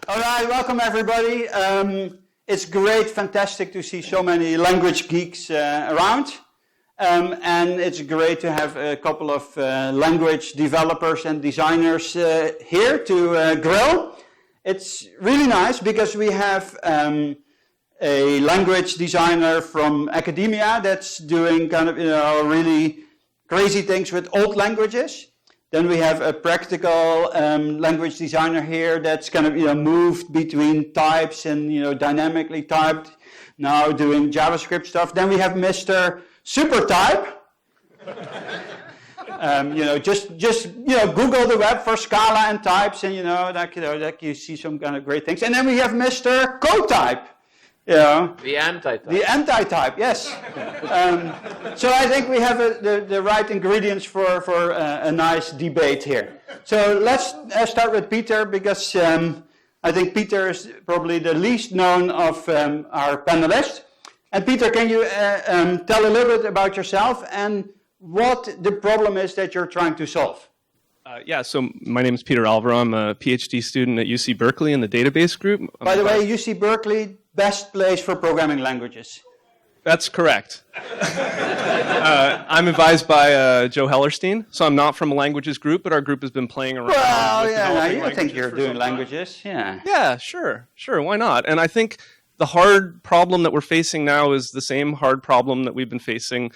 All right, welcome everybody. It's great, fantastic to see so many language geeks around. And it's great to have a couple of language developers and designers here to grill. It's really nice because we have a language designer from academia that's doing kind of really crazy things with old languages. Then we have a practical language designer here that's kind of moved between types and dynamically typed, now doing JavaScript stuff. Then we have Mr. Supertype. Just Google the web for Scala and types, and that you see some kind of great things. And then we have Mr. Cotype. The anti-type. The anti-type, yes. So I think we have the right ingredients for a nice debate here. So let's start with Peter, because I think Peter is probably the least known of our panelists. And Peter, can you tell a little bit about yourself and what the problem is that you're trying to solve? So my name is Peter Alvaro. I'm a PhD student at UC Berkeley in the database group. By the way, UC Berkeley, best place for programming languages. That's correct. I'm advised by Joe Hellerstein, so I'm not from a languages group, but our group has been playing around. Well, I think you're doing languages, yeah. Yeah, sure, why not? And I think the hard problem that we're facing now is the same hard problem that we've been facing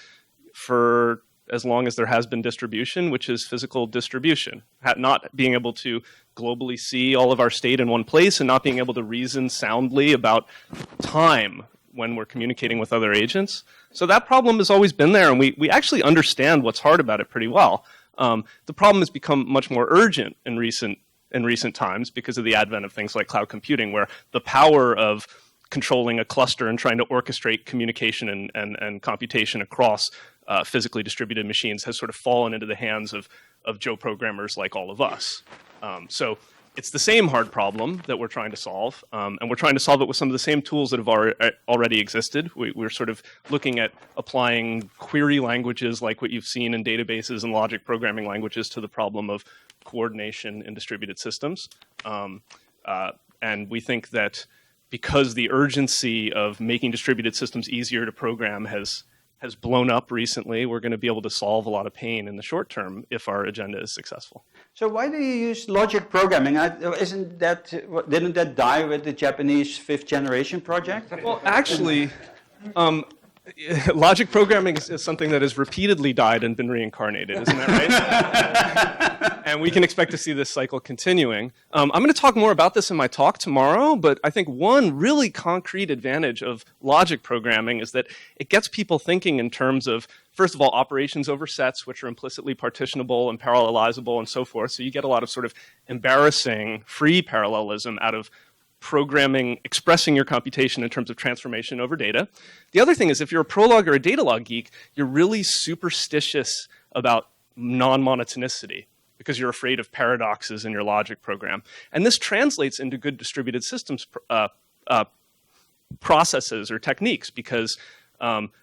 for as long as there has been distribution, which is physical distribution. Not being able to globally see all of our state in one place and not being able to reason soundly about time when we're communicating with other agents. So that problem has always been there, and we actually understand what's hard about it pretty well. The problem has become much more urgent in recent times because of the advent of things like cloud computing, where the power of controlling a cluster and trying to orchestrate communication and computation across physically distributed machines has sort of fallen into the hands of Joe programmers like all of us. So it's the same hard problem that we're trying to solve, and we're trying to solve it with some of the same tools that have already existed. We're sort of looking at applying query languages like what you've seen in databases and logic programming languages to the problem of coordination in distributed systems. And we think that because the urgency of making distributed systems easier to program has blown up recently, we're going to be able to solve a lot of pain in the short term if our agenda is successful. So why do you use logic programming? Didn't that die with the Japanese 5th generation project? Well, actually, logic programming is something that has repeatedly died and been reincarnated, isn't that right? And we can expect to see this cycle continuing. I'm going to talk more about this in my talk tomorrow, but I think one really concrete advantage of logic programming is that it gets people thinking in terms of, first of all, operations over sets, which are implicitly partitionable and parallelizable and so forth. So you get a lot of sort of embarrassing free parallelism out of programming, expressing your computation in terms of transformation over data. The other thing is, if you're a Prolog or a Datalog geek, you're really superstitious about non-monotonicity because you're afraid of paradoxes in your logic program. And this translates into good distributed systems processes or techniques, because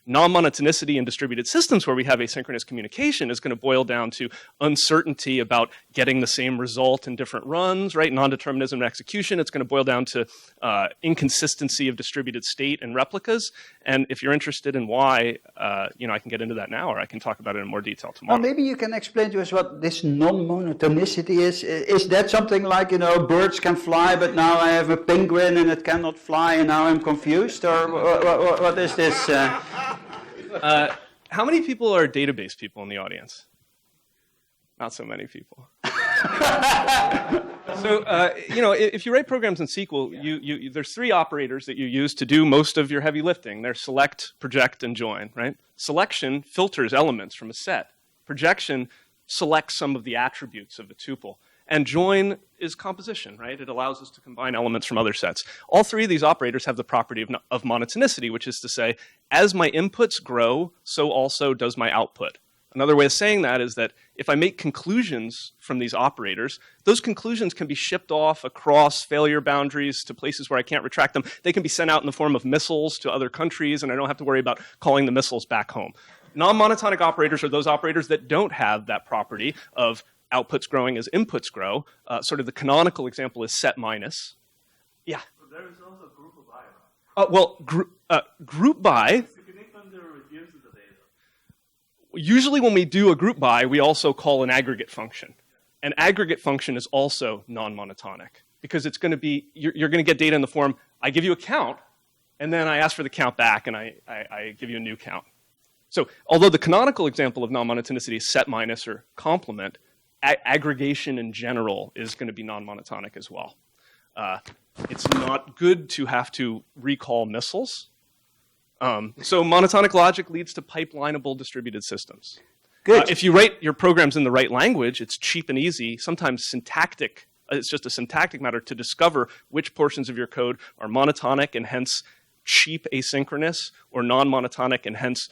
non-monotonicity in distributed systems where we have asynchronous communication is going to boil down to uncertainty about getting the same result in different runs, right? Non-determinism in execution. It's going to boil down to inconsistency of distributed state and replicas. And if you're interested in why, I can get into that now, or I can talk about it in more detail tomorrow. Well, maybe you can explain to us what this non-monotonicity is. Is that something like, birds can fly, but now I have a penguin and it cannot fly, and now I'm confused? Or what is this? How many people are database people in the audience? Not so many people. So, if you write programs in SQL, there's 3 operators that you use to do most of your heavy lifting. They're select, project, and join, right? Selection filters elements from a set. Projection selects some of the attributes of a tuple. And join is composition, right? It allows us to combine elements from other sets. All 3 of these operators have the property of monotonicity, which is to say, as my inputs grow, so also does my output. Another way of saying that is that if I make conclusions from these operators, those conclusions can be shipped off across failure boundaries to places where I can't retract them. They can be sent out in the form of missiles to other countries, and I don't have to worry about calling the missiles back home. Non-monotonic operators are those operators that don't have that property of outputs growing as inputs grow. Sort of the canonical example is set minus. Yeah. But there is also group by. Group by. Significantly reduces the data. Usually when we do a group by, we also call an aggregate function. An aggregate function is also non-monotonic because it's going to be, you're going to get data in the form, I give you a count, and then I ask for the count back, and I give you a new count. So although the canonical example of non-monotonicity is set minus or complement, aggregation in general is going to be non-monotonic as well. It's not good to have to recall missiles. So monotonic logic leads to pipelinable distributed systems. Good. If you write your programs in the right language, it's cheap and easy. Sometimes syntactic, it's just a syntactic matter to discover which portions of your code are monotonic and hence cheap asynchronous, or non-monotonic and hence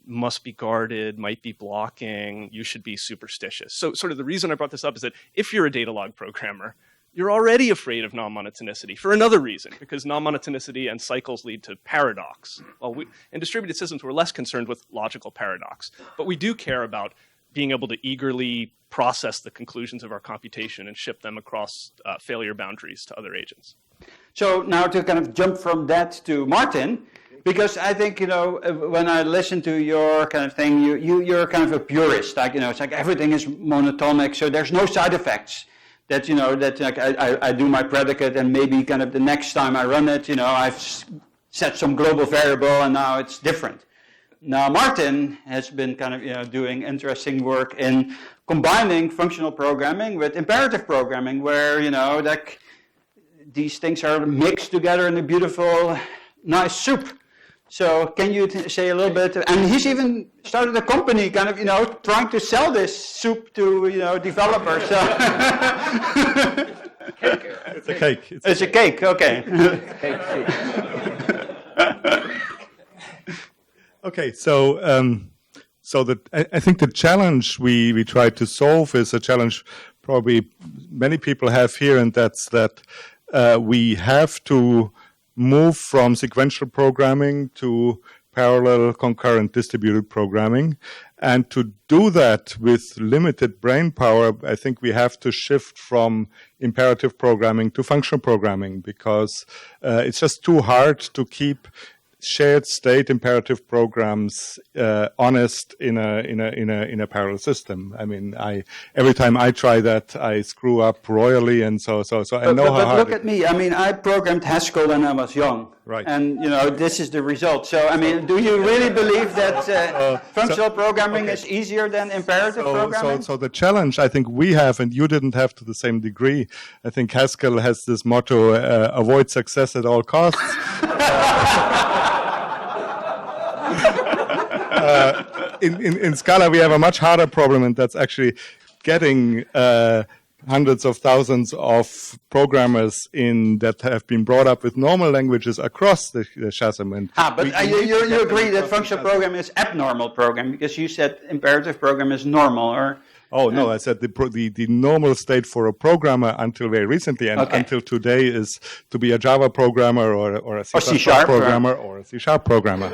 must be guarded, might be blocking, you should be superstitious. So sort of the reason I brought this up is that if you're a data log programmer, you're already afraid of non-monotonicity for another reason, because non-monotonicity and cycles lead to paradox. Well, in distributed systems, we're less concerned with logical paradox, but we do care about being able to eagerly process the conclusions of our computation and ship them across failure boundaries to other agents. So now to kind of jump from that to Martin, because I think, when I listen to your kind of thing, you're kind of a purist. Like, it's like everything is monotonic, so there's no side effects. That, that like I do my predicate and maybe kind of the next time I run it, I've set some global variable and now it's different. Now Martin has been kind of, doing interesting work in combining functional programming with imperative programming where, like these things are mixed together in a beautiful, nice soup. So can you say a little bit, and he's even started a company kind of, trying to sell this soup to, developers. So. It's a cake. It's a cake, okay. Okay, so I think the challenge we try to solve is a challenge probably many people have here, and that's that we have to move from sequential programming to parallel, concurrent, distributed programming. And to do that with limited brain power, I think we have to shift from imperative programming to functional programming, because it's just too hard to keep shared state imperative programs honest in a parallel system. I mean, every time I try that, I screw up royally, and so I know how hard. But look at me. I mean, I programmed Haskell when I was young, right? And this is the result. So I mean, do you really believe that functional programming is easier than imperative programming? So the challenge I think we have, and you didn't have to the same degree. I think Haskell has this motto: avoid success at all costs. In Scala, we have a much harder problem, and that's actually getting hundreds of thousands of programmers that have been brought up with normal languages across the chasm. But you agree that functional programming is abnormal programming, because you said imperative programming is normal, or? Oh, no, I said the normal state for a programmer until very recently and until today is to be a Java programmer or a C# programmer or a C# programmer.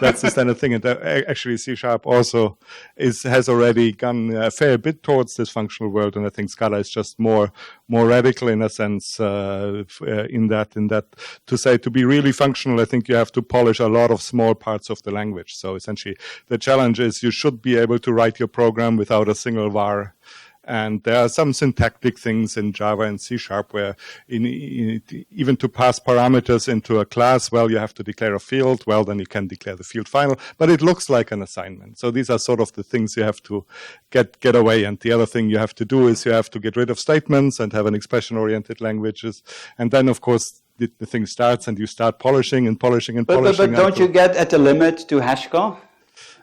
That's the standard thing. And actually C# also has already gone a fair bit towards this functional world, and I think Scala is just more radical in a sense in that to say to be really functional, I think you have to polish a lot of small parts of the language. So essentially the challenge is you should be able to write your program without a single var. And there are some syntactic things in Java and C# where even to pass parameters into a class, well, you have to declare a field. Well, then you can declare the field final, but it looks like an assignment. So these are sort of the things you have to get away. And the other thing you have to do is you have to get rid of statements and have an expression-oriented languages. And then, of course, the thing starts and you start polishing and polishing and polishing. But don't you get at the limit to Haskell?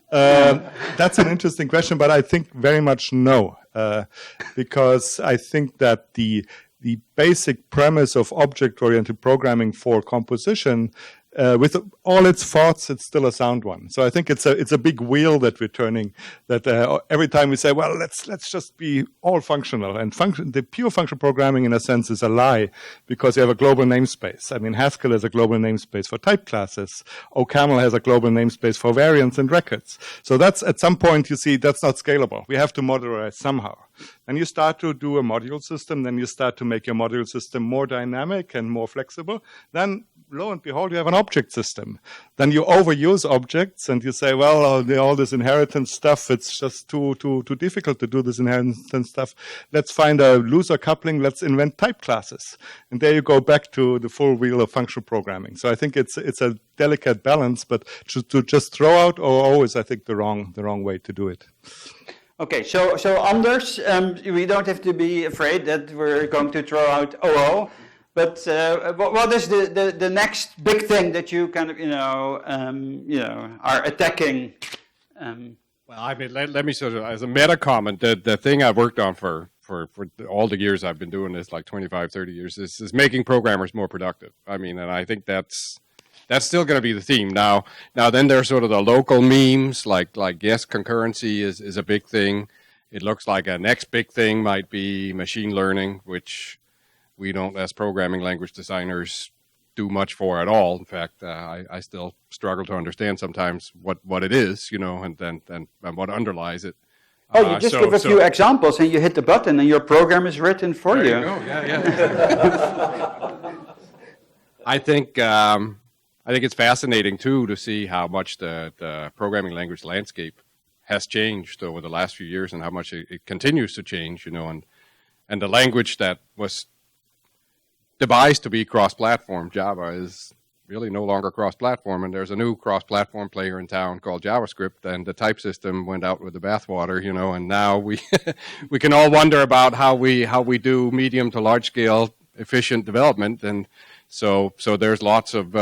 That's an interesting question, but I think very much no, because I think that the basic premise of object-oriented programming for composition with all its faults, it's still a sound one. So I think it's a big wheel that we're turning. That every time we say, well, let's just be all functional, and the pure functional programming in a sense is a lie, because you have a global namespace. I mean, Haskell has a global namespace for type classes. OCaml has a global namespace for variance and records. So that's, at some point, you see that's not scalable. We have to modularize somehow. And you start to do a module system, then you start to make your module system more dynamic and more flexible. Then, lo and behold, you have an object system. Then you overuse objects, and you say, well, all this inheritance stuff, it's just too difficult to do this inheritance stuff. Let's find a looser coupling. Let's invent type classes. And there you go back to the full wheel of functional programming. So I think it's a delicate balance, but to just throw out OO is, I think, the wrong way to do it. Okay, so Anders, we don't have to be afraid that we're going to throw out OO, but what is the next big thing that you kind of are attacking? Well, I mean, let me sort of, as a meta comment, the thing I've worked on for all the years I've been doing this, like 25, 30 years, is making programmers more productive. I mean, and I think that's still going to be the theme. Now then there's sort of the local memes, like yes, concurrency is a big thing. It looks like a next big thing might be machine learning, which we don't, as programming language designers, do much for at all. In fact, I still struggle to understand sometimes what it is, and what underlies it. Oh, you just give a few examples and you hit the button and your program is written for you. There you go. Yeah. I think it's fascinating, too, to see how much the programming language landscape has changed over the last few years, and how much it continues to change, and the language that was devised to be cross-platform, Java, is really no longer cross-platform, and there's a new cross-platform player in town called JavaScript, and the type system went out with the bathwater, and now we we can all wonder about how we do medium to large-scale efficient development, and so there's lots of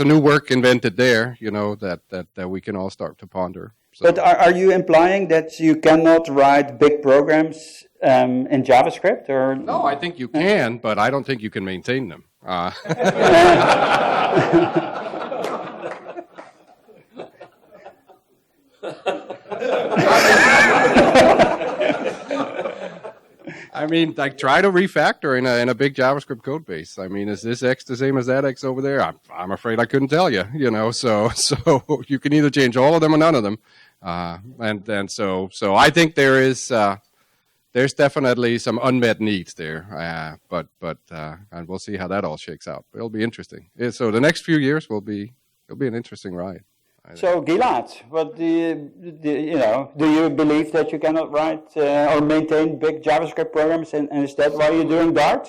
new work invented there, that we can all start to ponder. So. But are you implying that you cannot write big programs in JavaScript, or? No, I think you can, but I don't think you can maintain them. I mean, like, try to refactor in a big JavaScript code base. I mean, is this X the same as that X over there? I'm afraid I couldn't tell you. So you can either change all of them or none of them. So I think there's definitely some unmet needs there. But and we'll see how that all shakes out. It'll be interesting. So the next few years it'll be an interesting ride. So Gilad, what do you believe that you cannot write or maintain big JavaScript programs, and is that why you're doing Dart?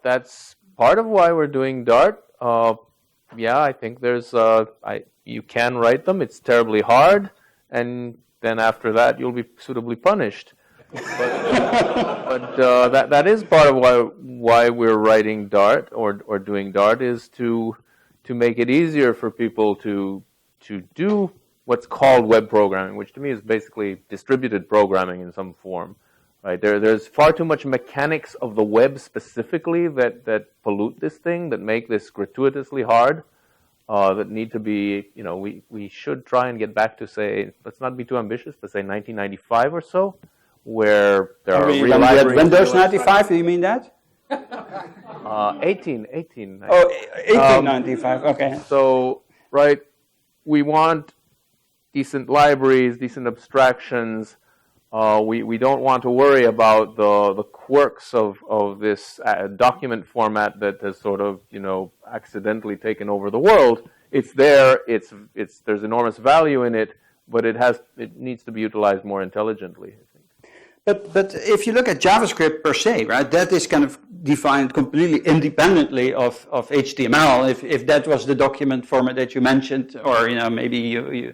That's part of why we're doing Dart. Yeah, I think you can write them. It's terribly hard, and then after that you'll be suitably punished. But that is part of why we're writing Dart or doing Dart, is to make it easier for people to do what's called web programming, which to me is basically distributed programming in some form. Right? There's far too much mechanics of the web specifically that pollute this thing, that make this gratuitously hard, that need to be, we should try and get back to, say, let's not be too ambitious, but say 1995 or so, where there are real libraries. Windows 95, do you mean that? 18. Oh, 1895, okay. So, right, we want decent libraries, decent abstractions. We don't want to worry about the quirks of this document format that has sort of, accidentally taken over the world. It's there, there's enormous value in it, but it needs to be utilized more intelligently, I think. But if you look at JavaScript per se, right, that is kind of defined completely independently of HTML. If that was the document format that you mentioned, or maybe you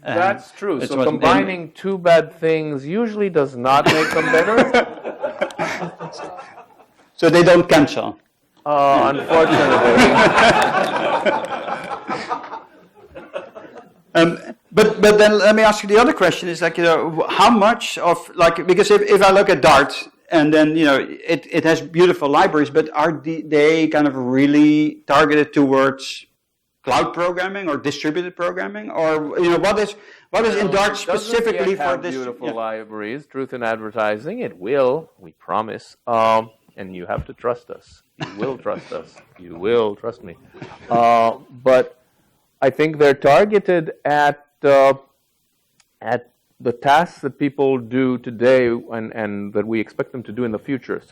that's true. So combining two bad things usually does not make them better. So they don't cancel. Unfortunately. But then let me ask you the other question is, like, how much of, like, because if I look at Dart and then it has beautiful libraries, but are they kind of really targeted towards cloud programming or distributed programming, or what is in Dart specifically for this? Beautiful libraries, truth in advertising. It will, we promise, and you have to trust us. You will trust us. You will trust me. But I think they're targeted at the tasks that people do today and that we expect them to do in the future,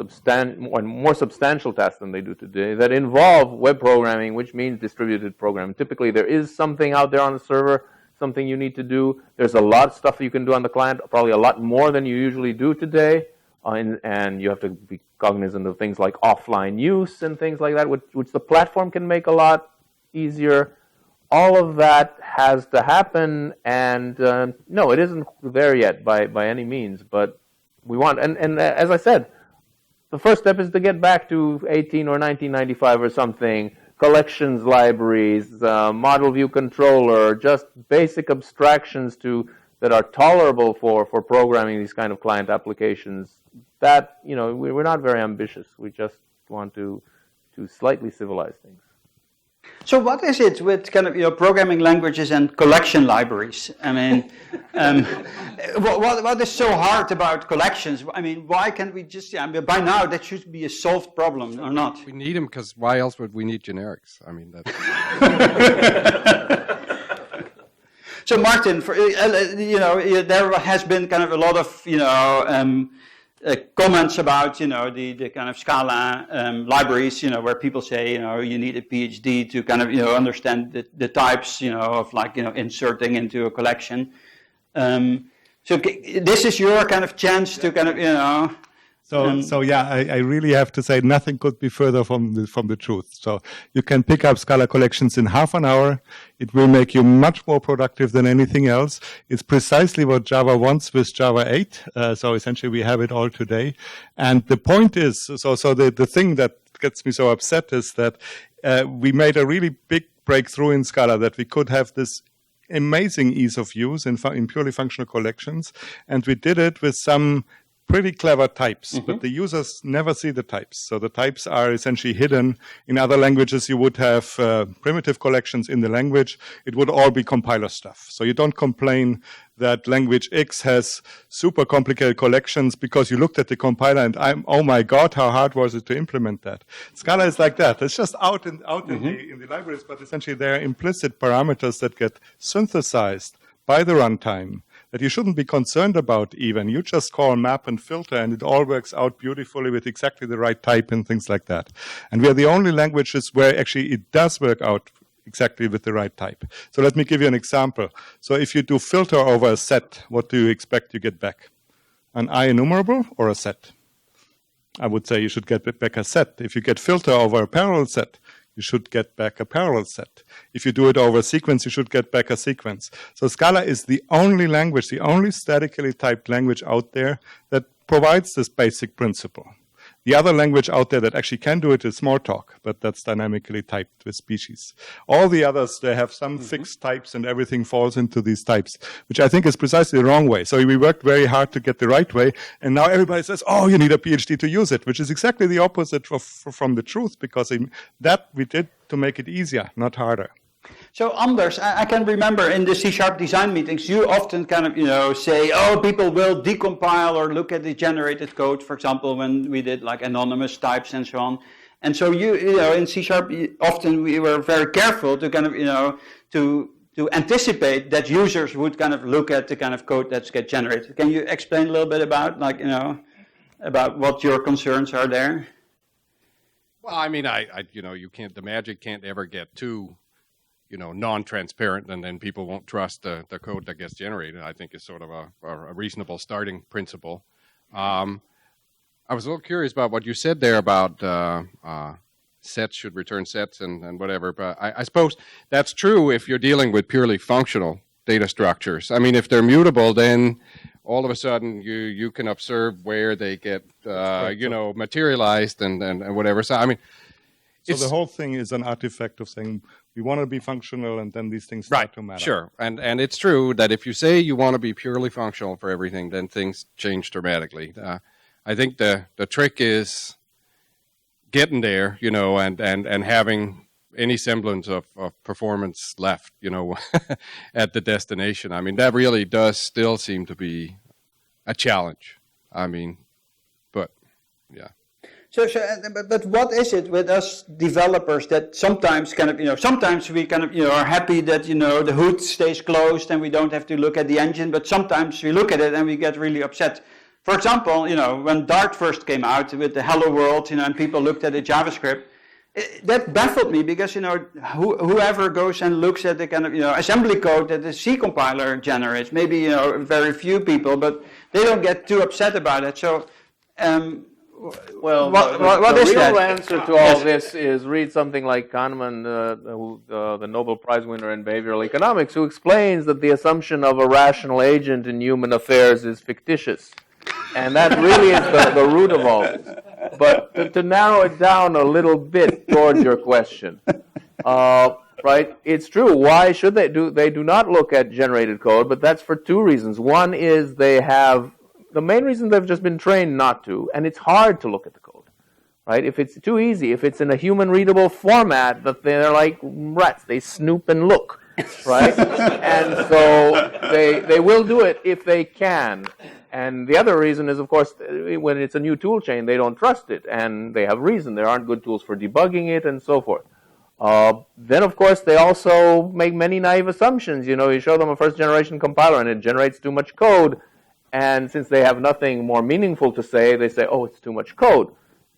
more substantial tasks than they do today, that involve web programming, which means distributed programming. Typically, there is something out there on the server, something you need to do. There's a lot of stuff you can do on the client, probably a lot more than you usually do today, and you have to be cognizant of things like offline use and things like that, which the platform can make a lot easier. All of that has to happen, and no, it isn't there yet by any means, but we want, and as I said, the first step is to get back to 18 or 1995 or something, collections libraries, model view controller, just basic abstractions that are tolerable for programming these kind of client applications. That, we're not very ambitious. We just want to slightly civilize things. So what is it with kind of programming languages and collection libraries? I mean, what is so hard about collections? I mean, why can't we just? By now that should be a solved problem, or not? We need them because why else would we need generics? I mean, that's. So Martin, there has been kind of a lot of comments about the kind of Scala libraries, where people say you need a PhD to kind of understand the types of like inserting into a collection. So this is your kind of chance to kind of So yeah, I really have to say nothing could be further from the truth. So you can pick up Scala collections in half an hour. It will make you much more productive than anything else. It's precisely what Java wants with Java 8. So essentially we have it all today. And the point is, so the thing that gets me so upset is that we made a really big breakthrough in Scala, that we could have this amazing ease of use in purely functional collections. And we did it with some pretty clever types, but the users never see the types. So the types are essentially hidden. In other languages, you would have primitive collections in the language. It would all be compiler stuff. So you don't complain that language X has super complicated collections because you looked at the compiler and oh my God, how hard was it to implement that? Scala is like that. It's just out in the libraries, but essentially there are implicit parameters that get synthesized by the runtime that you shouldn't be concerned about even. You just call map and filter and it all works out beautifully with exactly the right type and things like that. And we are the only languages where actually it does work out exactly with the right type. So let me give you an example. So if you do filter over a set, what do you expect you get back? An IEnumerable or a set? I would say you should get back a set. If you get filter over a parallel set, you should get back a parallel set. If you do it over a sequence, you should get back a sequence. So Scala is the only language, the only statically typed language out there that provides this basic principle. The other language out there that actually can do it is Smalltalk, but that's dynamically typed with species. All the others, they have some fixed types and everything falls into these types, which I think is precisely the wrong way. So we worked very hard to get the right way, and now everybody says, oh, you need a PhD to use it, which is exactly the opposite from the truth, because that we did to make it easier, not harder. So Anders, I can remember in the C# design meetings, you often kind of, say, oh, people will decompile or look at the generated code, for example, when we did like anonymous types and so on. And so in C# often we were very careful to kind of, to anticipate that users would kind of look at the kind of code that's get generated. Can you explain a little bit about about what your concerns are there? Well, I mean, the magic can't ever get too non-transparent, and then people won't trust the code that gets generated. I think is sort of a reasonable starting principle. I was a little curious about what you said there about sets should return sets and whatever, but I suppose that's true if you're dealing with purely functional data structures. I mean, if they're mutable, then all of a sudden you can observe where they get, materialized and whatever. So, I mean, so the whole thing is an artifact of saying we want to be functional, and then these things start to matter. Sure, and it's true that if you say you want to be purely functional for everything, then things change dramatically. I think the trick is getting there, you know, and having any semblance of performance left, you know, at the destination. I mean, that really does still seem to be a challenge. I mean, but yeah. But what is it with us developers that sometimes sometimes we are happy that, the hood stays closed and we don't have to look at the engine, but sometimes we look at it and we get really upset. For example, when Dart first came out with the Hello World, and people looked at the JavaScript, that baffled me because, whoever goes and looks at the kind of, assembly code that the C compiler generates, maybe, very few people, but they don't get too upset about it. So, well, what the is real that? answer to all this is read something like Kahneman, the Nobel Prize winner in behavioral economics, who explains that the assumption of a rational agent in human affairs is fictitious. And that really is the root of all this. But to narrow it down a little bit towards your question, right? It's true. Why should they do? They do not look at generated code, but that's for two reasons. One is the main reason they've just been trained not to, and it's hard to look at the code, right? If it's too easy, if it's in a human-readable format, that they're like rats, they snoop and look, right? And so they will do it if they can. And the other reason is, of course, when it's a new tool chain, they don't trust it, and they have reason. There aren't good tools for debugging it, and so forth. Then, of course, they also make many naive assumptions. You show them a first-generation compiler, and it generates too much code. And since they have nothing more meaningful to say, they say, oh, it's too much code.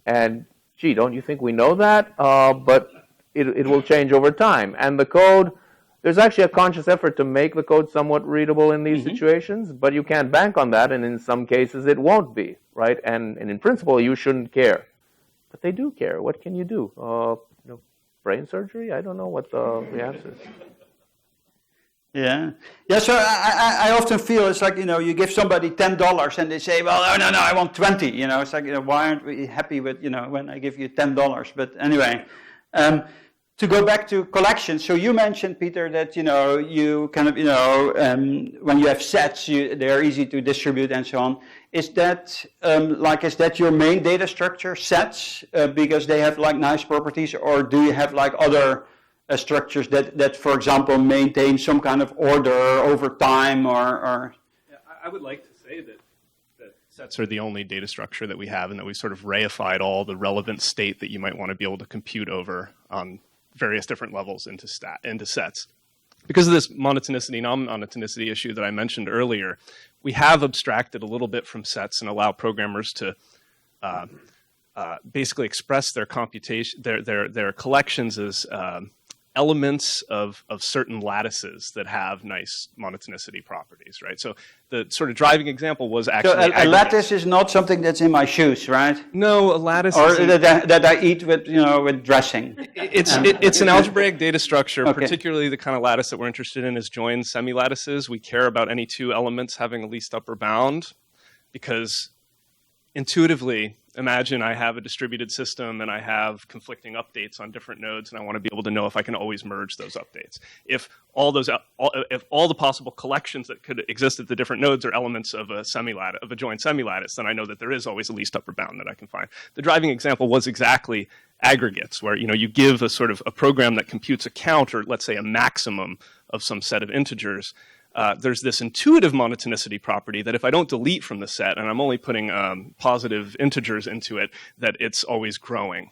And, gee, don't you think we know that? But it will change over time. And the code, there's actually a conscious effort to make the code somewhat readable in these situations, but you can't bank on that, and in some cases it won't be, right? And in principle, you shouldn't care. But they do care. What can you do? Brain surgery? I don't know what the answer is. Yeah. So I often feel it's like, you give somebody $10 and they say, well, no, I want 20. It's like, why aren't we happy with, when I give you $10? But anyway, to go back to collections. So you mentioned, Peter, that, you kind of, when you have sets, they're easy to distribute and so on. Is that, is that your main data structure, sets, because they have like nice properties, or do you have like other structures that, for example, maintain some kind of order over time, or? Yeah, I would like to say that sets are the only data structure that we have, and that we sort of reified all the relevant state that you might want to be able to compute over on various different levels into sets. Because of this monotonicity, non-monotonicity issue that I mentioned earlier, we have abstracted a little bit from sets and allow programmers to basically express their computation, their collections as elements of certain lattices that have nice monotonicity properties, right? So the sort of driving example was actually a lattice is not something that's in my shoes, right? No, a lattice or that I eat with with dressing. It's an algebraic data structure, okay. Particularly the kind of lattice that we're interested in is joined semi-lattices. We care about any two elements having a least upper bound because intuitively, imagine I have a distributed system and I have conflicting updates on different nodes, and I want to be able to know if I can always merge those updates. If all the possible collections that could exist at the different nodes are elements of a joined semi-lattice, then I know that there is always a least upper bound that I can find. The driving example was exactly aggregates, where you give a sort of a program that computes a count, or let's say a maximum of some set of integers. There's this intuitive monotonicity property that if I don't delete from the set and I'm only putting positive integers into it, that it's always growing.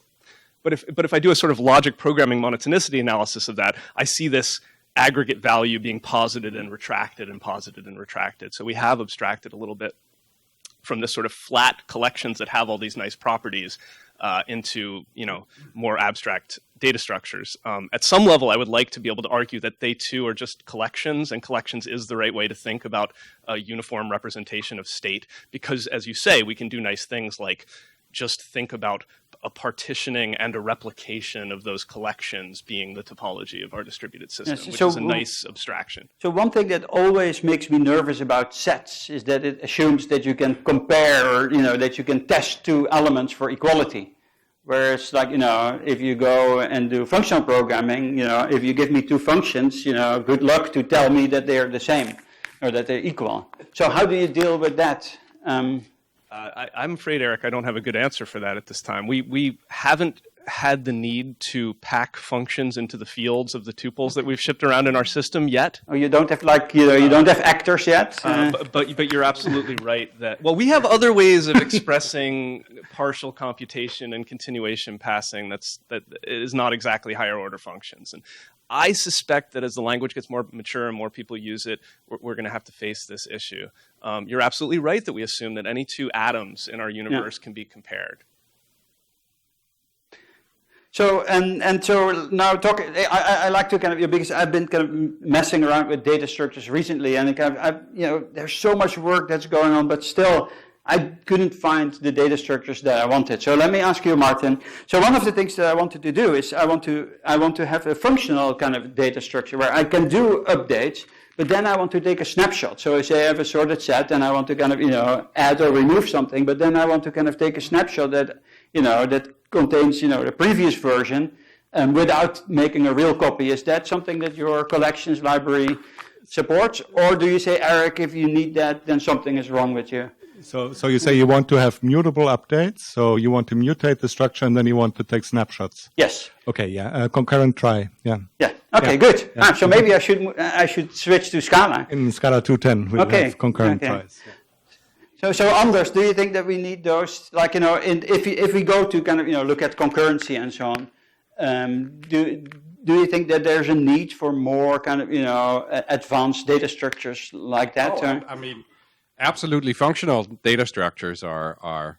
But if I do a sort of logic programming monotonicity analysis of that, I see this aggregate value being posited and retracted and posited and retracted. So we have abstracted a little bit from this sort of flat collections that have all these nice properties into more abstract data structures. At some level, I would like to be able to argue that they too are just collections, and collections is the right way to think about a uniform representation of state, because as you say, we can do nice things like just think about a partitioning and a replication of those collections being the topology of our distributed system, which is a nice abstraction. So one thing that always makes me nervous about sets is that it assumes that you can compare, or that you can test two elements for equality. Whereas, like, if you go and do functional programming, if you give me two functions, good luck to tell me that they are the same or that they're equal. So how do you deal with that? I'm afraid, Eric, I don't have a good answer for that at this time. We haven't had the need to pack functions into the fields of the tuples that we've shipped around in our system yet. Oh, you don't have you don't have actors yet. But you're absolutely right that we have other ways of expressing partial computation and continuation passing that is not exactly higher order functions. And I suspect that as the language gets more mature and more people use it, we're going to have to face this issue. You're absolutely right that we assume that any two atoms in our universe can be compared. So so now I like to kind of, because I've been kind of messing around with data structures recently, and there's so much work that's going on, but still I couldn't find the data structures that I wanted. So let me ask you, Martin. So one of the things that I wanted to do is I want to have a functional kind of data structure where I can do updates, but then I want to take a snapshot. So I say I have a sorted set and I want to kind of add or remove something, but then I want to kind of take a snapshot that that contains the previous version without making a real copy. Is that something that your collections library supports, or do you say, Eric, if you need that, then something is wrong with you? So you say you want to have mutable updates, so you want to mutate the structure and then you want to take snapshots. Yes. Okay, yeah, concurrent try, yeah. Yeah, okay, good. Yeah. So maybe I should switch to Scala. In Scala 2.10, we have concurrent tries. Yeah. So Anders, do you think that we need those, like, if we go to kind of, look at concurrency and so on, do you think that there's a need for more kind of, advanced data structures like that? I mean, absolutely, functional data structures are,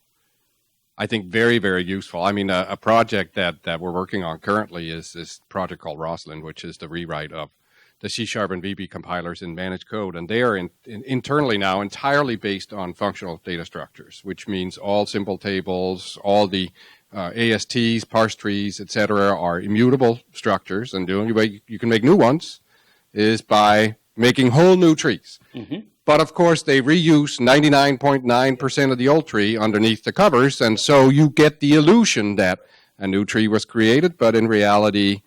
I think, very, very useful. I mean, a project that we're working on currently is this project called Roslyn, which is the rewrite of the C# and VB compilers in managed code. And they are internally now entirely based on functional data structures, which means all simple tables, all the ASTs, parse trees, etc., are immutable structures. And the only way you can make new ones is by making whole new trees. Mm-hmm. But of course, they reuse 99.9% of the old tree underneath the covers, and so you get the illusion that a new tree was created, but in reality,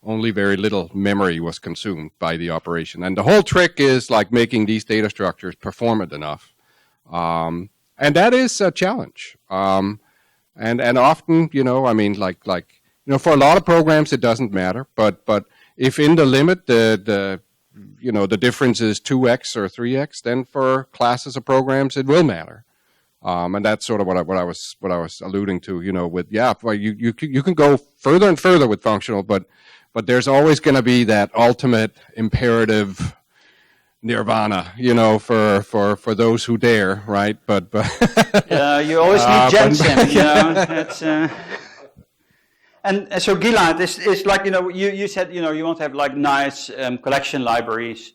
only very little memory was consumed by the operation. And the whole trick is like making these data structures performant enough. And that is a challenge. And often, I mean, for a lot of programs, it doesn't matter. But if in the limit, the difference is 2x or 3x, then for classes of programs, it will matter. And that's sort of what I was alluding to, you can go further and further with functional, but there's always going to be that ultimate imperative nirvana, for those who dare, right? But yeah, you always need Jensen, That's, and so Gilad is like, you said, you want to have like nice collection libraries.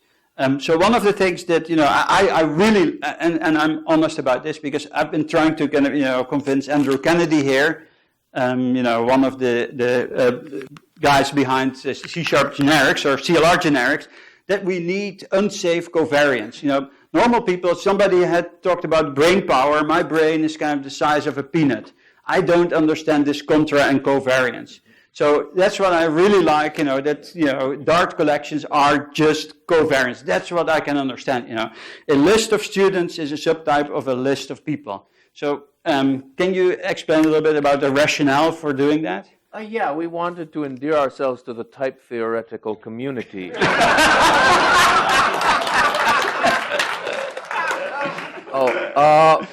So one of the things that, I really, and I'm honest about this because I've been trying to kind of, convince Andrew Kennedy here, one of the guys behind C# generics or CLR generics, that we need unsafe covariance. Normal people, somebody had talked about brain power. My brain is kind of the size of a peanut. I don't understand this contra and covariance. So that's what I really like, that, Dart collections are just covariance. That's what I can understand, A list of students is a subtype of a list of people. So can you explain a little bit about the rationale for doing that? Yeah, we wanted to endear ourselves to the type theoretical community.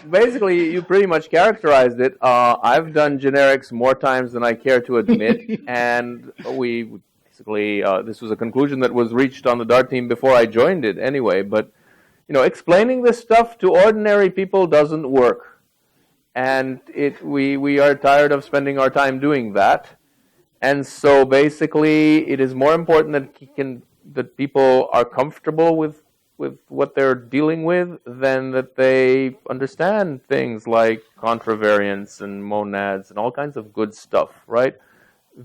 Basically, you pretty much characterized it. I've done generics more times than I care to admit, and we basically, this was a conclusion that was reached on the Dart team before I joined it anyway, but, explaining this stuff to ordinary people doesn't work. And we are tired of spending our time doing that. And so basically, it is more important that people are comfortable with what they're dealing with than that they understand things like contravariance and monads and all kinds of good stuff, right?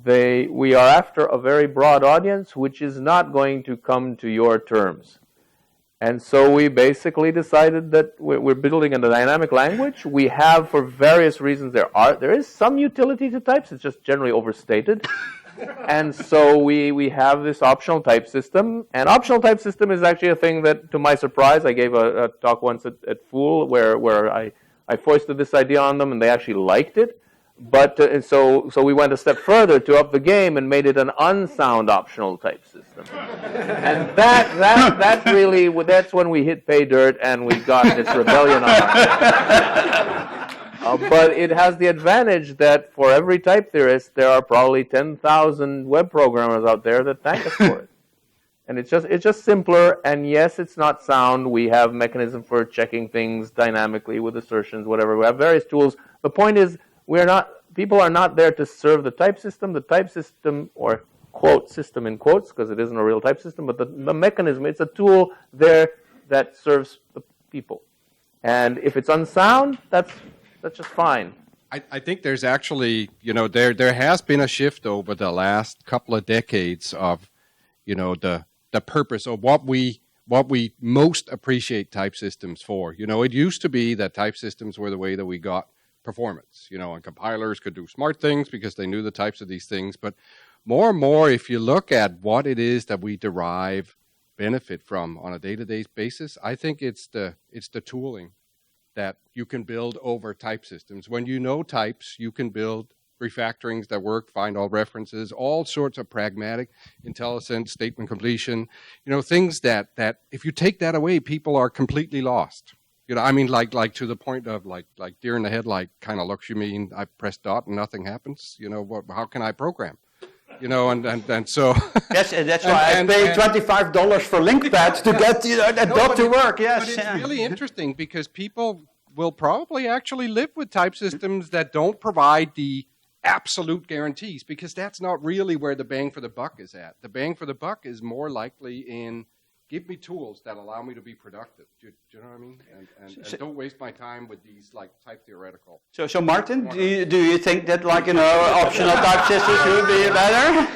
We are after a very broad audience, which is not going to come to your terms. And so we basically decided that we're building a dynamic language. We have, for various reasons, there is some utility to types. It's just generally overstated. And so we have this optional type system. And optional type system is actually a thing that, to my surprise, I gave a talk once at Fool where I I foisted this idea on them, and they actually liked it. But and so we went a step further to up the game and made it an unsound optional type system. And that really, that's when we hit pay dirt and we got this rebellion on our but it has the advantage that for every type theorist, there are probably 10,000 web programmers out there that thank us for it. And it's just simpler, and yes, it's not sound. We have mechanism for checking things dynamically with assertions, whatever. We have various tools. The point is, people are not there to serve the type system. The type system, or quote system in quotes, because it isn't a real type system, but the mechanism, it's a tool there that serves the people. And if it's unsound, that's just fine. I think there's actually, there has been a shift over the last couple of decades of, the purpose of what we most appreciate type systems for. It used to be that type systems were the way that we got performance, and compilers could do smart things because they knew the types of these things. But more and more, if you look at what it is that we derive benefit from on a day-to-day basis, I think it's the tooling that you can build over type systems. When you know types, you can build refactorings that work, find all references, all sorts of pragmatic, intelligent statement completion, things that if you take that away, people are completely lost. Like to the point of like deer in the headlight kind of looks. You mean I press dot and nothing happens? How can I program? And so yes, that's why I pay $25 for LinkPad to get that dot to work. Yes, but it's really interesting because people will probably actually live with type systems that don't provide the absolute guarantees, because that's not really where the bang for the buck is at. The bang for the buck is more likely in give me tools that allow me to be productive. Do you know what I mean? And don't waste my time with these type theoretical. So Martin, do you think that optional type systems would be better?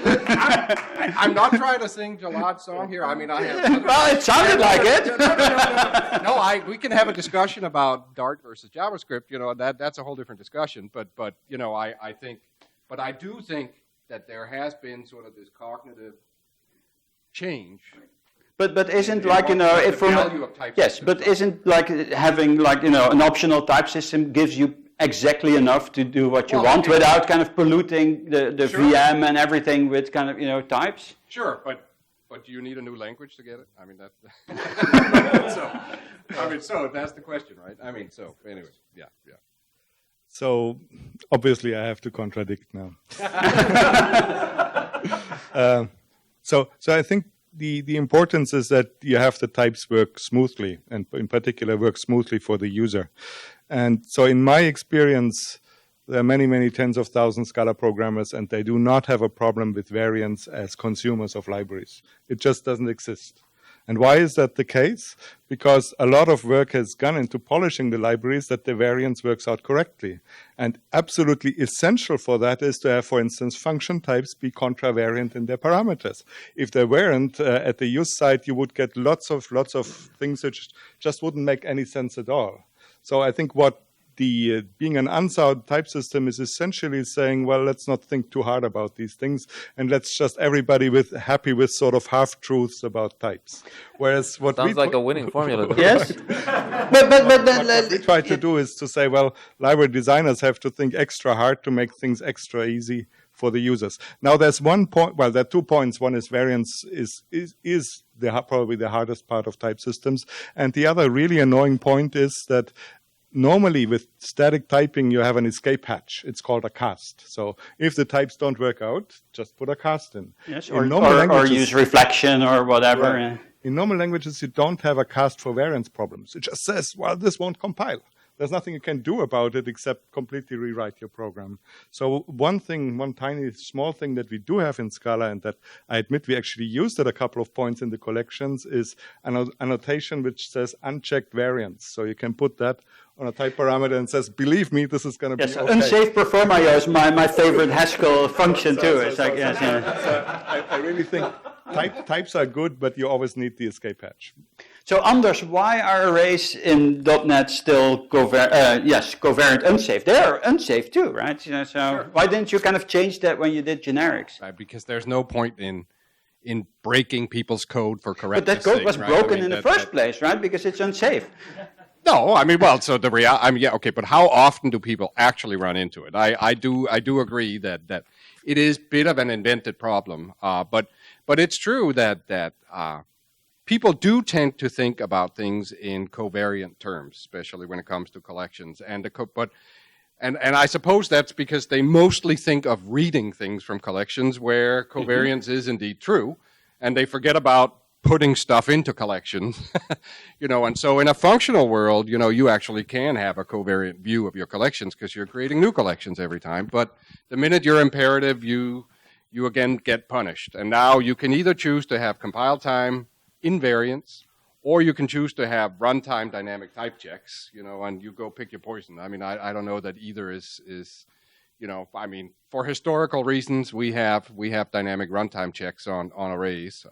I'm not trying to sing Jalad's song here. I have. Well, it sounded like it. No, we can have a discussion about Dart versus JavaScript. That's a whole different discussion. But I do think that there has been sort of this cognitive change. But isn't if from yes, but isn't having an optional type system gives you exactly enough to do what you want without kind of polluting the sure. VM and everything with kind of types? Sure, but do you need a new language to get it? So that's the question, right? Anyway, yeah. So obviously I have to contradict now. So I think the importance is that you have the types work smoothly, and in particular work smoothly for the user. And so in my experience, there are many, many tens of thousands Scala programmers, and they do not have a problem with variance as consumers of libraries. It just doesn't exist. And why is that the case? Because a lot of work has gone into polishing the libraries that the variance works out correctly. And absolutely essential for that is to have, for instance, function types be contravariant in their parameters. If they weren't, at the use side, you would get lots of things which just wouldn't make any sense at all. So I think what being an unsound type system is essentially saying, well, let's not think too hard about these things, and let's just everybody happy with sort of half-truths about types. Whereas what sounds like a winning formula. Yes, but what we try to do is to say, well, library designers have to think extra hard to make things extra easy for the users. Now, there's one point. Well, there are 2 points. One is variance is probably the hardest part of type systems, and the other really annoying point is that normally with static typing, you have an escape hatch. It's called a cast. So if the types don't work out, just put a cast in. Yes, or use reflection or whatever. Right. In normal languages, you don't have a cast for variance problems. It just says, well, this won't compile. There's nothing you can do about it except completely rewrite your program. So one tiny small thing that we do have in Scala, and that I admit we actually used at a couple of points in the collections, is an annotation which says unchecked variance. So you can put that on a type parameter and says, believe me, this is going to be okay. Unsafe performio is my favorite Haskell function too. I really think types are good, but you always need the escape hatch. So Anders, why are arrays in .NET still covariant unsafe? They are unsafe too, right? Sure. Why didn't you kind of change that when you did generics? Right, because there's no point in breaking people's code for correctness. But that code was broken in the first place, right? Because it's unsafe. No, I mean, well, so the I mean, yeah, okay, but how often do people actually run into it? I do agree that it is a bit of an invented problem, but it's true that people do tend to think about things in covariant terms, especially when it comes to collections, and I suppose that's because they mostly think of reading things from collections where covariance is indeed true, and they forget about putting stuff into collections, and so in a functional world, you actually can have a covariant view of your collections because you're creating new collections every time. But the minute you're imperative, you again get punished. And now you can either choose to have compile time invariance, or you can choose to have runtime dynamic type checks, and you go pick your poison. I mean, I don't know that either is I mean, for historical reasons, we have dynamic runtime checks on arrays.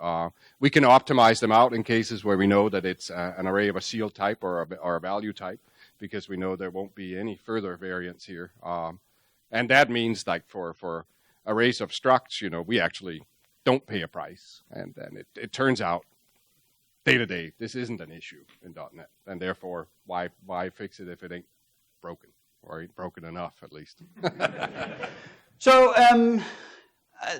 We can optimize them out in cases where we know that it's an array of a sealed type or a value type, because we know there won't be any further variance here. And that means, like, for arrays of structs, we actually don't pay a price. And then it turns out, day to day, this isn't an issue in .NET. And therefore, why fix it if it ain't broken? Or ain't broken enough, at least. So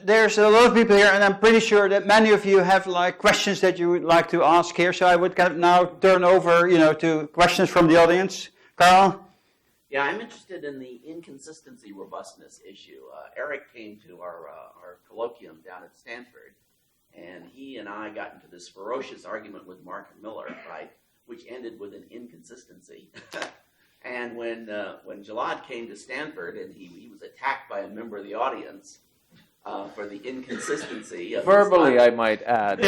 there's a lot of people here, and I'm pretty sure that many of you have questions that you would like to ask here. So I would kind of now turn over, to questions from the audience. Carl? Yeah, I'm interested in the inconsistency robustness issue. Eric came to our colloquium down at Stanford, and he and I got into this ferocious argument with Mark Miller, right, which ended with an inconsistency. And when Jalad came to Stanford, and he was attacked by a member of the audience for the inconsistency of verbally, I might add.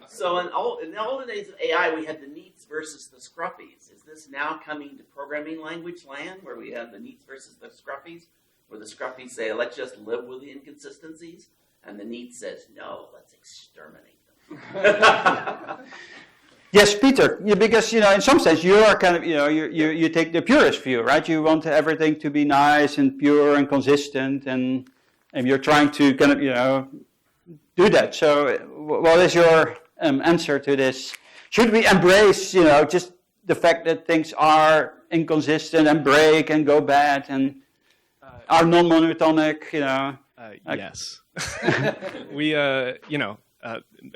So in the olden days of AI, we had the neats versus the scruffies. Is this now coming to programming language land, where we have the neats versus the scruffies, where the scruffies say, let's just live with the inconsistencies, and the neat says, no, let's exterminate them. Yes, Peter, because, in some sense, you are kind of, you take the purist view, right? You want everything to be nice and pure and consistent, and you're trying to kind of, do that. So what is your answer to this? Should we embrace, just the fact that things are inconsistent and break and go bad and are non-monotonic, Yes. We,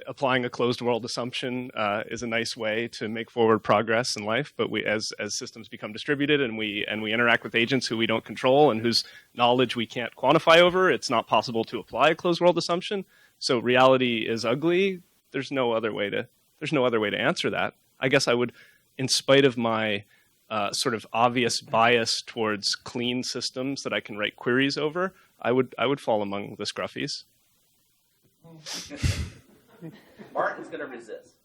applying a closed world assumption is a nice way to make forward progress in life. But as systems become distributed and we interact with agents who we don't control and whose knowledge we can't quantify over, it's not possible to apply a closed world assumption. So reality is ugly. There's no other way to answer that. I guess I would, in spite of my sort of obvious bias towards clean systems that I can write queries over, I would fall among the scruffies. Martin's going to resist.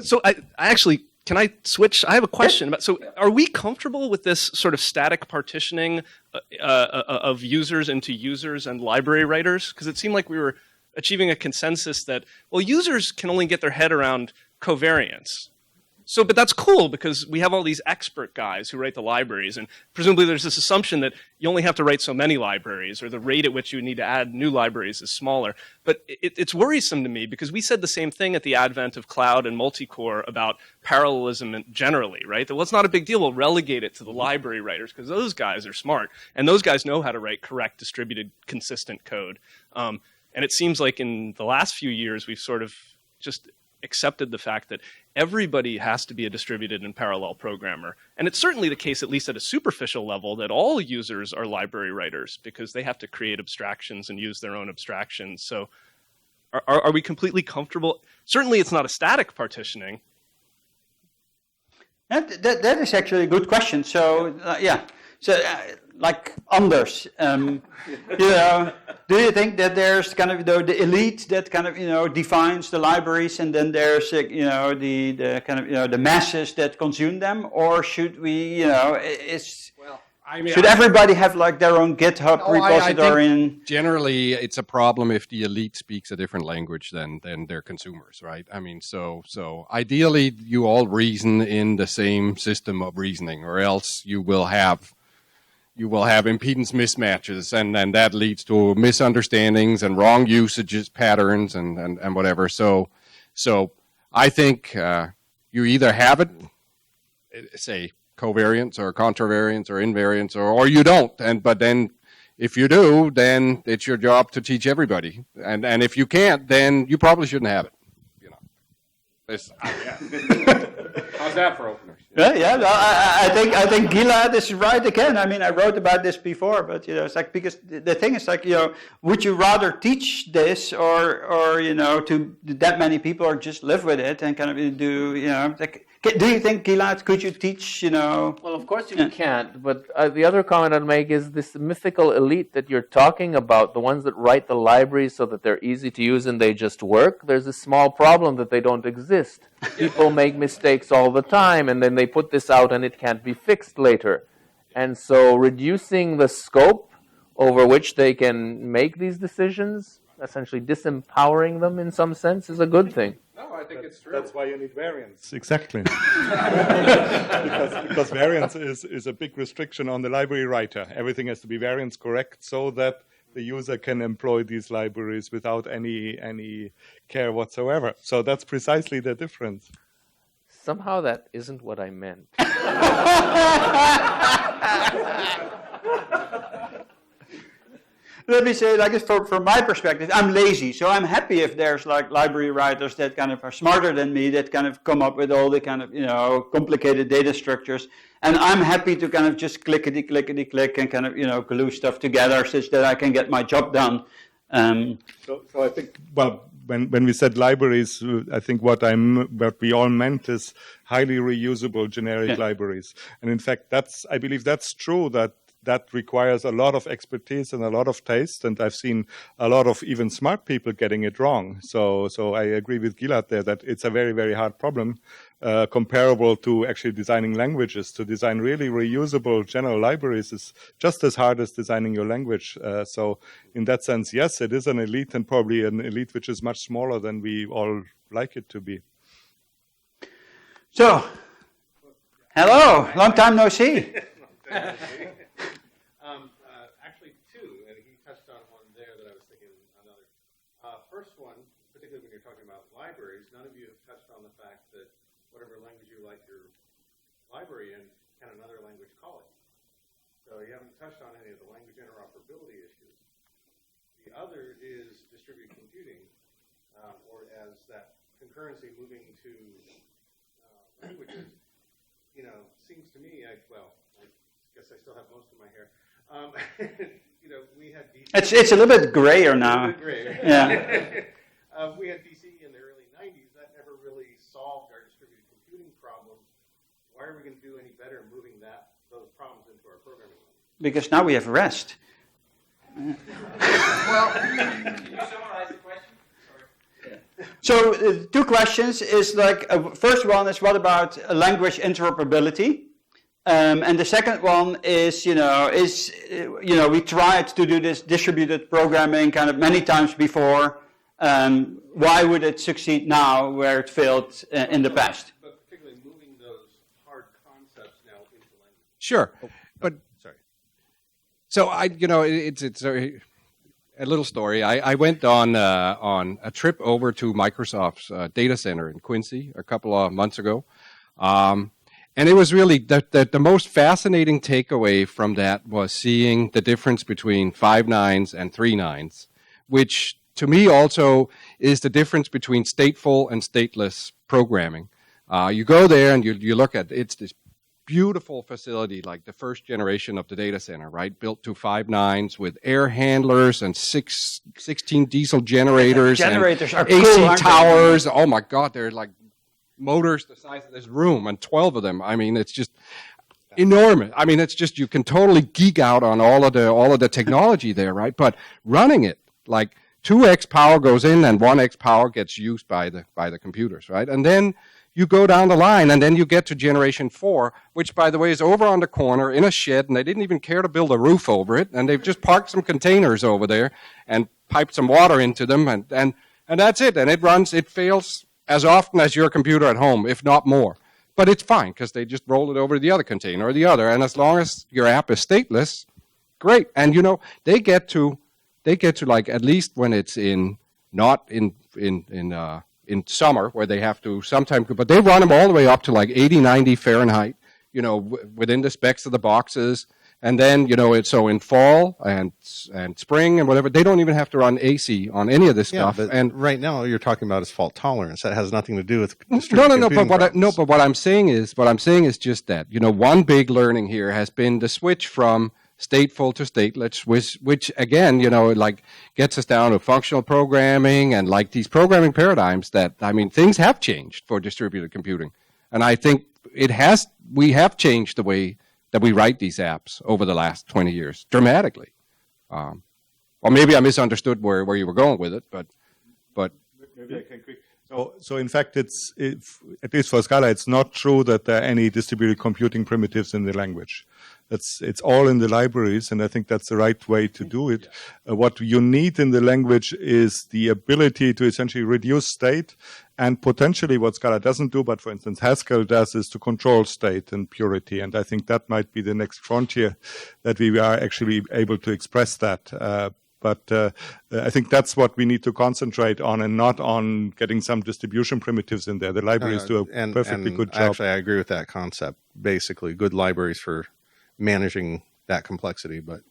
So I actually, can I switch? I have a question about, so are we comfortable with this sort of static partitioning of users into users and library writers? Because it seemed like we were achieving a consensus that, well, users can only get their head around covariance. So, but that's cool because we have all these expert guys who write the libraries, and presumably there's this assumption that you only have to write so many libraries, or the rate at which you need to add new libraries is smaller. But it's worrisome to me because we said the same thing at the advent of cloud and multi-core about parallelism generally, right? That, well, it's not a big deal. We'll relegate it to the library writers because those guys are smart, and those guys know how to write correct, distributed, consistent code. And it seems like in the last few years we've sort of just accepted the fact that everybody has to be a distributed and parallel programmer. And it's certainly the case, at least at a superficial level, that all users are library writers because they have to create abstractions and use their own abstractions. So are we completely comfortable? Certainly it's not a static partitioning. That is actually a good question. So, like Anders, do you think that there's kind of the elite that kind of defines the libraries, and then there's the kind of the masses that consume them, or should we should everybody have like their own GitHub repository? I think generally, it's a problem if the elite speaks a different language than their consumers, right? I mean, so ideally, you all reason in the same system of reasoning, or else you will have impedance mismatches, and then that leads to misunderstandings and wrong usages patterns and whatever. So So I think you either have it, say, covariance or contravariance or invariance, or you don't. But then if you do, then it's your job to teach everybody. And if you can't, then you probably shouldn't have it. You know. How's that for openers? Yeah. I think Gilad is right again. I mean, I wrote about this before, but it's like, because the thing is like, would you rather teach this or to that many people, or just live with it and kind of do like. Do you think, Gilad, could you teach, Well, of course you can't, but the other comment I'd make is this mythical elite that you're talking about, the ones that write the libraries so that they're easy to use and they just work, there's a small problem that they don't exist. People make mistakes all the time, and then they put this out and it can't be fixed later. And so reducing the scope over which they can make these decisions, essentially disempowering them in some sense, is a good thing. No, I think it's true. That's why you need variance. Exactly. because variance is a big restriction on the library writer. Everything has to be variance correct so that the user can employ these libraries without any care whatsoever. So that's precisely the difference. Somehow that isn't what I meant. Let me say, like, from my perspective, I'm lazy, so I'm happy if there's like library writers that kind of are smarter than me, that kind of come up with all the kind of complicated data structures, and I'm happy to kind of just click and kind of glue stuff together such that I can get my job done. So I think, well, when we said libraries, I think what we all meant is highly reusable generic libraries, and in fact, I believe that's true, that requires a lot of expertise and a lot of taste, and I've seen a lot of even smart people getting it wrong. So I agree with Gilad there that it's a very, very hard problem, comparable to actually designing languages. To design really reusable general libraries is just as hard as designing your language. So in that sense, yes, it is an elite, and probably an elite which is much smaller than we all like it to be. So, hello, long time no see. Actually, two, and he touched on one there that I was thinking another. First one, particularly when you're talking about libraries, none of you have touched on the fact that whatever language you like your library in, can another language call it? So you haven't touched on any of the language interoperability issues. The other is distributed computing, or as that concurrency moving to languages, seems to me, I guess I still have most of my hair. We had DC. It's a little bit grayer now. Yeah. We had DC in the early 90s. That never really solved our distributed computing problem. Why are we going to do any better moving those problems into our programming language? Because now we have REST. Well, can you summarize the question? So two questions is like, first one is what about language interoperability? And the second one is, we tried to do this distributed programming kind of many times before. Why would it succeed now where it failed in the past? But particularly moving those hard concepts now into language. Sure, but sorry. So it's a little story. I went on a trip over to Microsoft's data center in Quincy a couple of months ago. And it was really the most fascinating takeaway from that was seeing the difference between 5 nines and 3 nines, which to me also is the difference between stateful and stateless programming. You go there and you look at it's this beautiful facility, like the first generation of the data center, right? Built to 5 nines with air handlers and 16 diesel generators. Generators and are cool, AC towers. Oh my God, they're like motors the size of this room, and 12 of them. I mean, it's just enormous. I mean, it's just, you can totally geek out on all of the technology there, right? But running it, like 2x power goes in and 1x power gets used by the computers, right? And then you go down the line, and then you get to generation 4, which, by the way, is over on the corner in a shed, and they didn't even care to build a roof over it, and they've just parked some containers over there and piped some water into them, and that's it. And it fails as often as your computer at home, if not more. But it's fine, because they just roll it over to the other container or the other, and as long as your app is stateless, great. And they get to like, at least when it's not in in summer where they have to sometimes, but they run them all the way up to like 80, 90 Fahrenheit, within the specs of the boxes. And then, so in fall and spring and whatever, they don't even have to run AC on any of this stuff. But and right now, all you're talking about is fault tolerance. That has nothing to do with distributed no. computing But what I'm saying is just that one big learning here has been the switch from stateful to stateless, which again, gets us down to functional programming and like these programming paradigms that things have changed for distributed computing, and I think we have changed the way that we write these apps over the last 20 years dramatically. Or maybe I misunderstood where you were going with it, but maybe I can quick. So in fact, at least for Scala, it's not true that there are any distributed computing primitives in the language. It's all in the libraries, and I think that's the right way to do it. What you need in the language is the ability to essentially reduce state, and potentially what Scala doesn't do, but for instance Haskell does, is to control state and purity. And I think that might be the next frontier, that we are actually able to express that. But I think that's what we need to concentrate on, and not on getting some distribution primitives in there. The libraries do a perfectly good job. Actually, I agree with that concept. Basically, good libraries for managing that complexity, but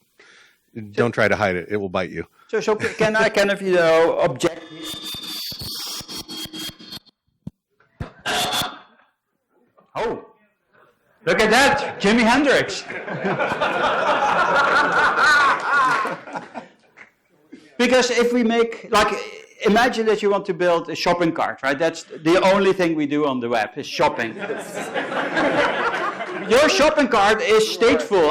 don't try to hide it. It will bite you. So can I kind of, object? Oh, look at that, Jimi Hendrix. Because if we make, imagine that you want to build a shopping cart, right? That's the only thing we do on the web, is shopping. Your shopping cart is stateful.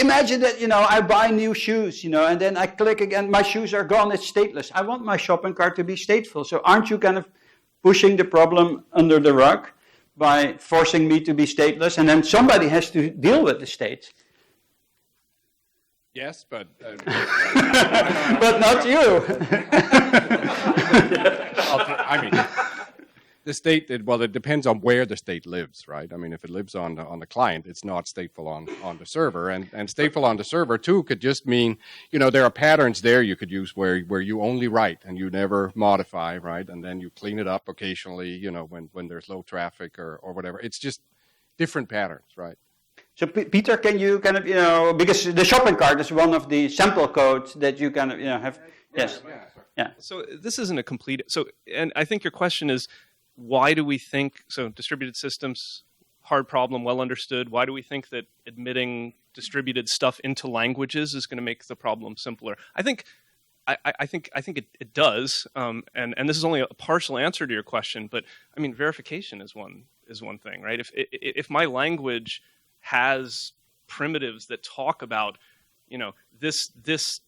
Imagine that, I buy new shoes, and then I click again, my shoes are gone, it's stateless. I want my shopping cart to be stateful. So aren't you kind of pushing the problem under the rug by forcing me to be stateless, and then somebody has to deal with the state? yes, but But not you. the state, it depends on where the state lives, right? If it lives on the client, it's not stateful on the server. And stateful on the server, too, could just mean, there are patterns there you could use where you only write and you never modify, right? And then you clean it up occasionally, when there's low traffic or whatever. It's just different patterns, right? So Peter, can you kind of, because the shopping cart is one of the sample codes that you kind of, have. Yes. Yeah. So this isn't a complete, and I think your question is, why do we think, distributed systems, hard problem, well understood, why do we think that admitting distributed stuff into languages is going to make the problem simpler? I think it does, and this is only a partial answer to your question, but verification is one thing, right? If my language has primitives that talk about, this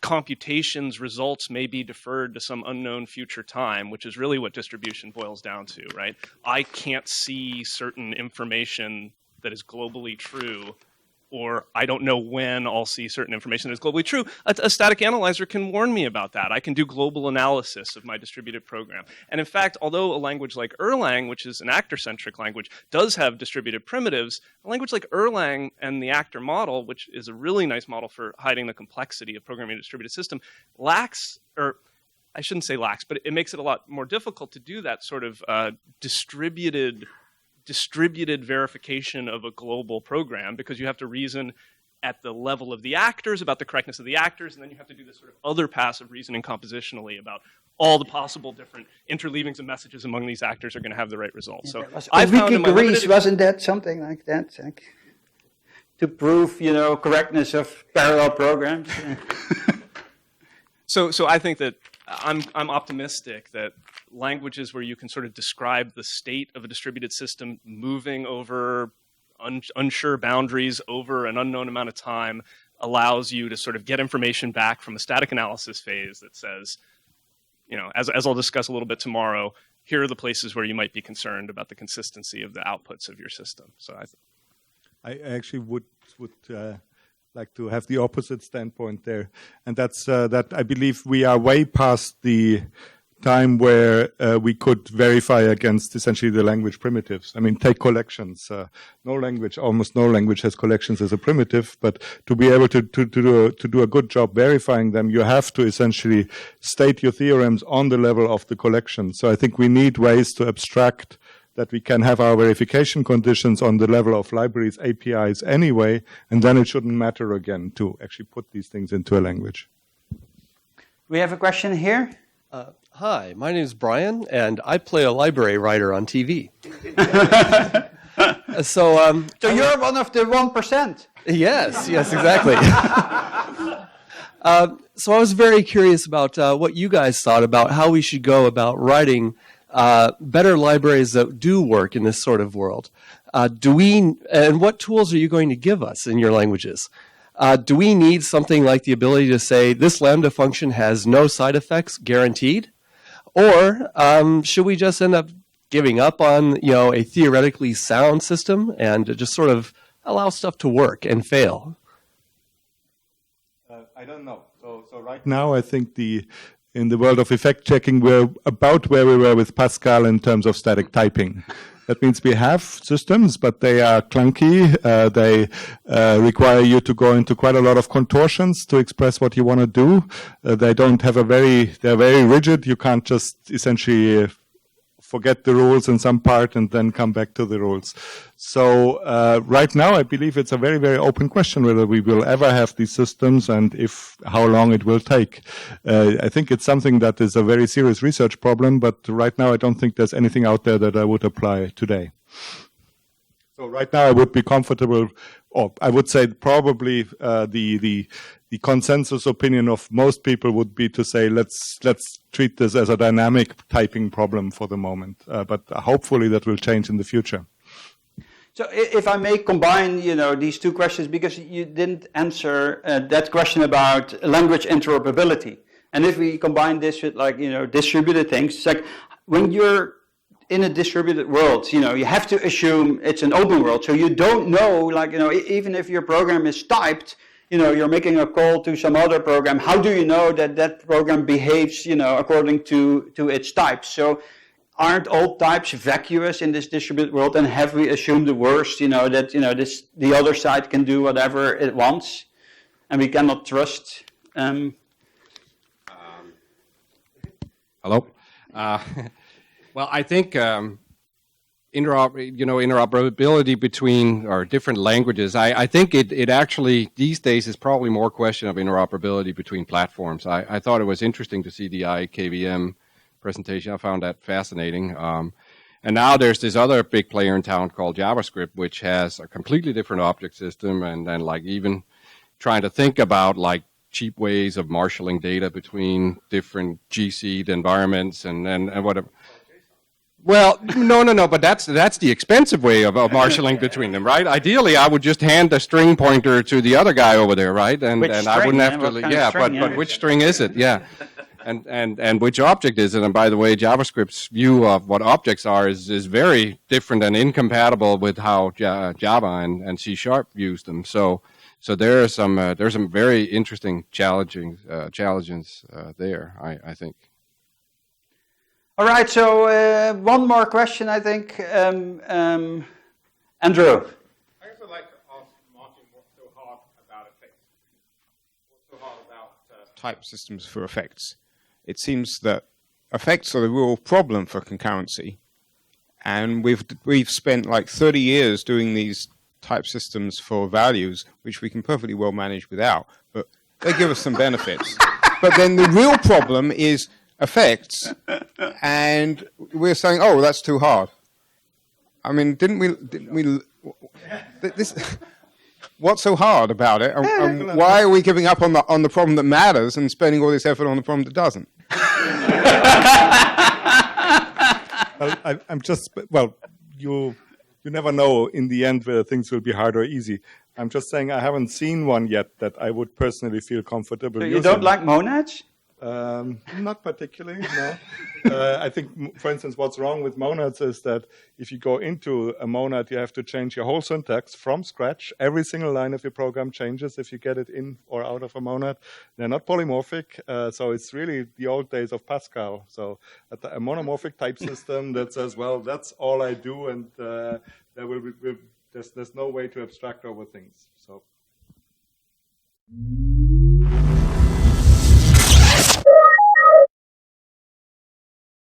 computation's results may be deferred to some unknown future time, which is really what distribution boils down to, right? I can't see certain information that is globally true, or I don't know when I'll see certain information that is globally true. A static analyzer can warn me about that. I can do global analysis of my distributed program. And in fact, although a language like Erlang, which is an actor-centric language, does have distributed primitives, a language like Erlang and the actor model, which is a really nice model for hiding the complexity of programming a distributed system, lacks, or I shouldn't say lacks, but it makes it a lot more difficult to do that sort of distributed verification of a global program, because you have to reason at the level of the actors about the correctness of the actors, and then you have to do this sort of other passive reasoning compositionally about all the possible different interleavings of messages among these actors are going to have the right result. So I found in my limited, wasn't that something like that? To prove, correctness of parallel programs? So I think that I'm optimistic that languages where you can sort of describe the state of a distributed system moving over unsure boundaries over an unknown amount of time allows you to sort of get information back from a static analysis phase that says, as I'll discuss a little bit tomorrow, here are the places where you might be concerned about the consistency of the outputs of your system. So I actually would like to have the opposite standpoint there, and that's that I believe we are way past the time where we could verify against essentially the language primitives. I mean, take collections. Almost no language has collections as a primitive, but to be able to do a good job verifying them, you have to essentially state your theorems on the level of the collection. So I think we need ways to abstract that we can have our verification conditions on the level of libraries, APIs anyway, and then it shouldn't matter again to actually put these things into a language. We have a question here. Hi, my name is Brian, and I play a library writer on TV. So you're one of the 1%. Yes, exactly. So I was very curious about what you guys thought about how we should go about writing better libraries that do work in this sort of world. And what tools are you going to give us in your languages? Do we need something like the ability to say this Lambda function has no side effects guaranteed? Or should we just end up giving up on a theoretically sound system and just sort of allow stuff to work and fail? I don't know. So right now, I think in the world of effect checking, we're about where we were with Pascal in terms of static typing. That means we have systems, but they are clunky. They require you to go into quite a lot of contortions to express what you want to do. They don't have they're very rigid. You can't just essentially forget the rules in some part and then come back to the rules. So right now, I believe it's a very, very open question whether we will ever have these systems and how long it will take. I think it's something that is a very serious research problem, but right now I don't think there's anything out there that I would apply today. So right now I would be comfortable, or I would say probably the consensus opinion of most people would be to say let's treat this as a dynamic typing problem for the moment, but hopefully that will change in the future. So if I may combine, these two questions, because you didn't answer that question about language interoperability. And if we combine this with distributed things, it's like when you're in a distributed world, you have to assume it's an open world. So you don't know, even if your program is typed, you're making a call to some other program. How do you know that program behaves, according to its types? So aren't all types vacuous in this distributed world? And have we assumed the worst, that, the other side can do whatever it wants and we cannot trust? Hello? Well, I think interoperability between or different languages, I think it actually these days is probably more a question of interoperability between platforms. I thought it was interesting to see the IKVM presentation. I found that fascinating. And now there's this other big player in town called JavaScript, which has a completely different object system, and then even trying to think about cheap ways of marshalling data between different GC environments and whatever. Well, no, but that's the expensive way of marshalling between them, right? Ideally, I would just hand the string pointer to the other guy over there, right? And I wouldn't have to, but which string is it? Yeah. And which object is it? And by the way, JavaScript's view of what objects are is very different and incompatible with how Java and C# use them. So there's some very interesting challenges there, I think. All right, so one more question, I think. Andrew. I also like to ask Martin what's so hard about effects. What's so hard about type systems for effects? It seems that effects are the real problem for concurrency, and we've spent 30 years doing these type systems for values, which we can perfectly well manage without, but they give us some benefits. But then the real problem is effects, and we're saying, oh, that's too hard. I mean, didn't we this, what's so hard about it, and why are we giving up on the problem that matters and spending all this effort on the problem that doesn't? You never know in the end whether things will be hard or easy. I'm just saying I haven't seen one yet that I would personally feel comfortable using. You don't like monads? Not particularly, no. I think, for instance, what's wrong with monads is that if you go into a monad, you have to change your whole syntax from scratch. Every single line of your program changes if you get it in or out of a monad. They're not polymorphic, so it's really the old days of Pascal. So a monomorphic type system that says, well, that's all I do, and there's no way to abstract over things. So.